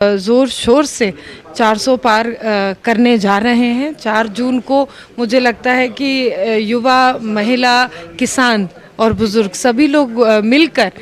ज़ोर शोर से 400 पार करने जा रहे हैं। 4 जून को मुझे लगता है कि युवा, महिला, किसान और बुज़ुर्ग सभी लोग मिलकर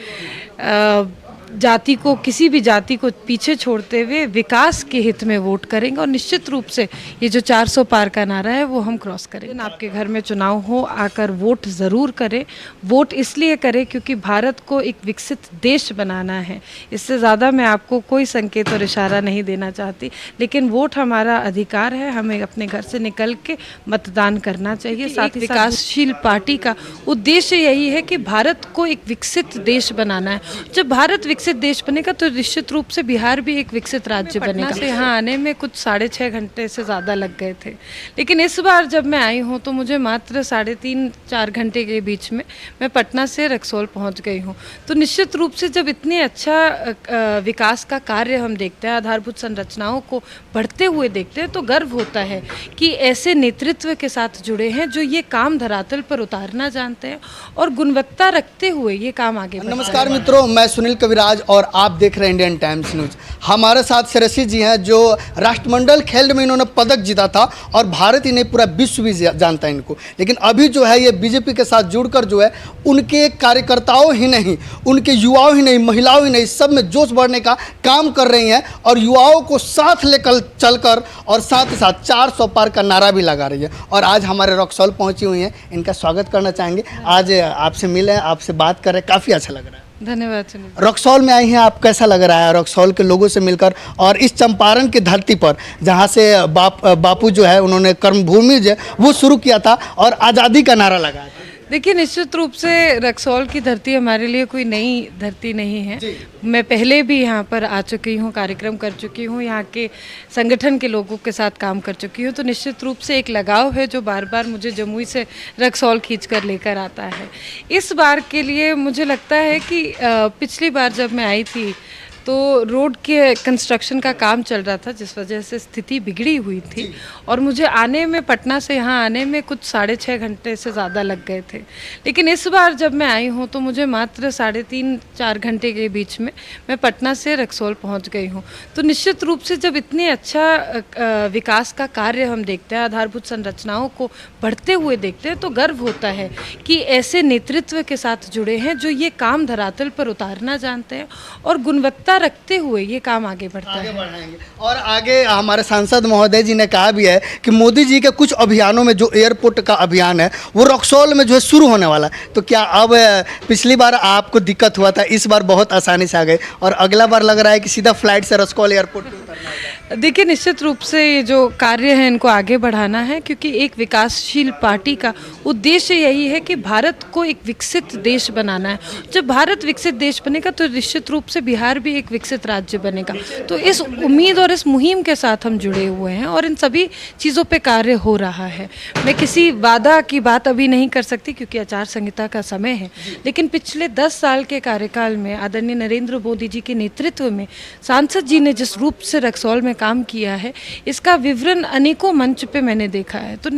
जाति को, किसी भी जाति को पीछे छोड़ते हुए विकास के हित में वोट करेंगे और निश्चित रूप से ये जो 400 पार का नारा है वो हम क्रॉस करेंगे। आपके घर में चुनाव हो, आकर वोट ज़रूर करें। वोट इसलिए करें क्योंकि भारत को एक विकसित देश बनाना है। इससे ज़्यादा मैं आपको कोई संकेत और इशारा नहीं देना चाहती, लेकिन वोट हमारा अधिकार है। हमें अपने घर से निकल के मतदान करना चाहिए। साथ ही विकासशील पार्टी का उद्देश्य यही है कि भारत को एक विकसित देश बनाना है। जब भारत विकसित देश बनेगा तो निश्चित रूप से बिहार भी एक विकसित राज्य बनेगा। से यहाँ आने में कुछ 6.5 घंटे से ज़्यादा लग गए थे, लेकिन इस बार जब मैं आई हूँ तो मुझे मात्र 3.5-4 घंटे के बीच में मैं पटना से रक्सौल पहुँच गई हूँ। तो निश्चित रूप से जब इतने अच्छा विकास का कार्य हम देखते हैं, आधारभूत संरचनाओं को बढ़ते हुए देखते हैं, तो गर्व होता है कि ऐसे नेतृत्व के साथ जुड़े हैं जो ये काम धरातल पर उतारना जानते हैं और गुणवत्ता रखते हुए ये काम आगे बढ़ाते हैं। नमस्कार मित्रों, मैं सुनील कविराज और आप देख रहे हैं इंडियन टाइम्स न्यूज। हमारे साथ सरसी जी हैं जो राष्ट्रमंडल खेल में इन्होंने पदक जीता था और भारत ही नहीं पूरा विश्व भी जानता है इनको। लेकिन अभी जो है ये बीजेपी के साथ जुड़कर जो है उनके कार्यकर्ताओं ही नहीं, उनके युवाओं ही नहीं, महिलाओं ही नहीं, सब में जोश बढ़ने का काम कर रही हैं और युवाओं को साथ लेकर चलकर और साथ ही साथ 400 पार का नारा भी लगा रही है। और आज हमारे रक्सौल पहुंची हुई हैं, इनका स्वागत करना चाहेंगे। आज आपसे मिले, आपसे बात कर रहे, काफ़ी अच्छा लग रहा है। धन्यवाद सुनील। रक्सौल में आई हैं आप, कैसा लग रहा है रक्सौल के लोगों से मिलकर और इस चंपारण की धरती पर जहां से बापू जो है उन्होंने कर्मभूमि जो है वो शुरू किया था और आज़ादी का नारा लगाया था? देखिए, निश्चित रूप से रक्सौल की धरती हमारे लिए कोई नई धरती नहीं है। मैं पहले भी यहाँ पर आ चुकी हूँ, कार्यक्रम कर चुकी हूँ, यहाँ के संगठन के लोगों के साथ काम कर चुकी हूँ। तो निश्चित रूप से एक लगाव है जो बार बार मुझे जमुई से रक्सौल खींच कर लेकर आता है। इस बार के लिए मुझे लगता है कि पिछली बार जब मैं आई थी तो रोड के कंस्ट्रक्शन का काम चल रहा था, जिस वजह से स्थिति बिगड़ी हुई थी और मुझे आने में, पटना से यहाँ आने में कुछ 6.5 घंटे से ज़्यादा लग गए थे। लेकिन इस बार जब मैं आई हूँ तो मुझे मात्र 3.5-4 घंटे के बीच में मैं पटना से रक्सौल पहुँच गई हूँ। तो निश्चित रूप से जब इतने अच्छा विकास का कार्य हम देखते हैं, आधारभूत संरचनाओं को बढ़ते हुए देखते हैं, तो गर्व होता है कि ऐसे नेतृत्व के साथ जुड़े हैं जो ये काम धरातल पर उतारना जानते हैं और गुणवत्ता रखते हुए ये काम आगे बढ़ता है। बढ़ाएंगे। और आगे हमारे सांसद महोदय जी ने कहा भी है कि मोदी जी के कुछ अभियानों में जो एयरपोर्ट का अभियान है वो रक्सौल में जो है शुरू होने वाला है। तो क्या अब पिछली बार आपको दिक्कत हुआ था, इस बार बहुत आसानी से आ गए और अगला बार लग रहा है कि सीधा फ्लाइट से रक्सौल एयरपोर्ट पे उतरना है? देखिए, निश्चित रूप से ये जो कार्य है इनको आगे बढ़ाना है, क्योंकि एक विकासशील पार्टी का उद्देश्य यही है कि भारत को एक विकसित देश बनाना है। जब भारत विकसित देश बनेगा तो निश्चित रूप से बिहार भी एक विकसित राज्य बनेगा। तो इस उम्मीद और इस मुहिम के साथ हम जुड़े हुए हैं और इन सभी चीज़ों पे कार्य हो रहा है। मैं किसी वादा की बात अभी नहीं कर सकती क्योंकि आचार संहिता का समय है, लेकिन पिछले 10 साल के कार्यकाल में आदरणीय नरेंद्र मोदी जी के नेतृत्व में सांसद जी ने जिस रूप से रक्सौल में काम किया है, इसका विवरण अनेकों मंच पे मैंने देखा है। तो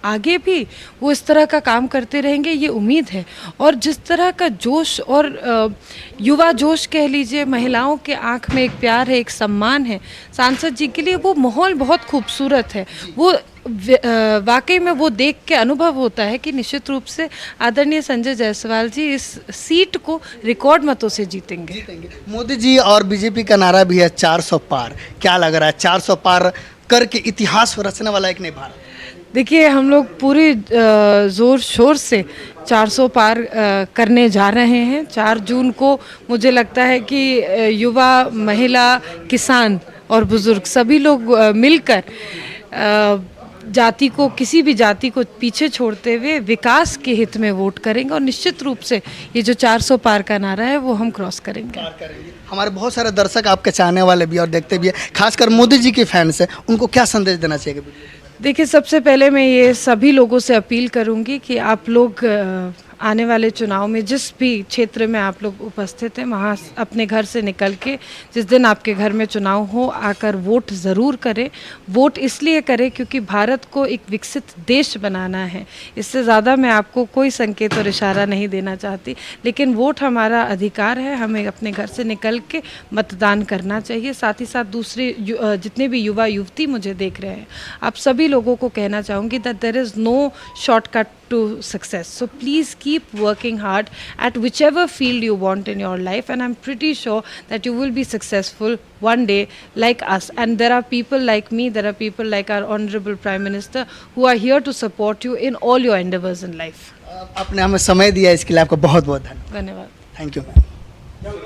आगे भी वो इस तरह का काम करते रहेंगे, ये उम्मीद है। और जिस तरह का जोश और युवा जोश कह लीजिए, महिलाओं के आंख में एक प्यार है, एक सम्मान है सांसद जी के लिए, वो माहौल बहुत खूबसूरत है। वो वाकई में वो देख के अनुभव होता है कि निश्चित रूप से आदरणीय संजय जायसवाल जी इस सीट को रिकॉर्ड मतों से जीतेंगे। मोदी जी और बीजेपी का नारा भी है 400 पार। क्या लग रहा है 400 पार करके इतिहास रचने वाला एक नहीं भारत? देखिए, हम लोग पूरी ज़ोर शोर से 400 पार करने जा रहे हैं। 4 जून को मुझे लगता है कि युवा, महिला, किसान और बुज़ुर्ग सभी लोग मिलकर जाति को, किसी भी जाति को पीछे छोड़ते हुए विकास के हित में वोट करेंगे और निश्चित रूप से ये जो 400 पार का नारा है वो हम क्रॉस करेंगे। हमारे बहुत सारे दर्शक आपके चाहने वाले भी और देखते भी हैं, खासकर मोदी जी के फैंस हैं, उनको क्या संदेश देना चाहिए? देखिए, सबसे पहले मैं ये सभी लोगों से अपील करूंगी कि आप लोग आने वाले चुनाव में जिस भी क्षेत्र में आप लोग उपस्थित हैं वहाँ अपने घर से निकल के जिस दिन आपके घर में चुनाव हो आकर वोट ज़रूर करें। वोट इसलिए करें क्योंकि भारत को एक विकसित देश बनाना है। इससे ज़्यादा मैं आपको कोई संकेत और इशारा नहीं देना चाहती, लेकिन वोट हमारा अधिकार है, हमें अपने घर से निकल के मतदान करना चाहिए। साथ ही साथ दूसरे जितने भी युवा युवती मुझे देख रहे हैं, आप सभी लोगों को कहना चाहूँगी that there is no shortcut to success. So please keep working hard at whichever field you want in your life, and I'm pretty sure that you will be successful one day like us. And there are people like me, there are people like our Honorable Prime Minister who are here to support you in all your endeavors in life. आपने हमें समय दिया, इसके लिए आपका बहुत बहुत धन्यवाद। धन्यवाद। Thank you ma'am.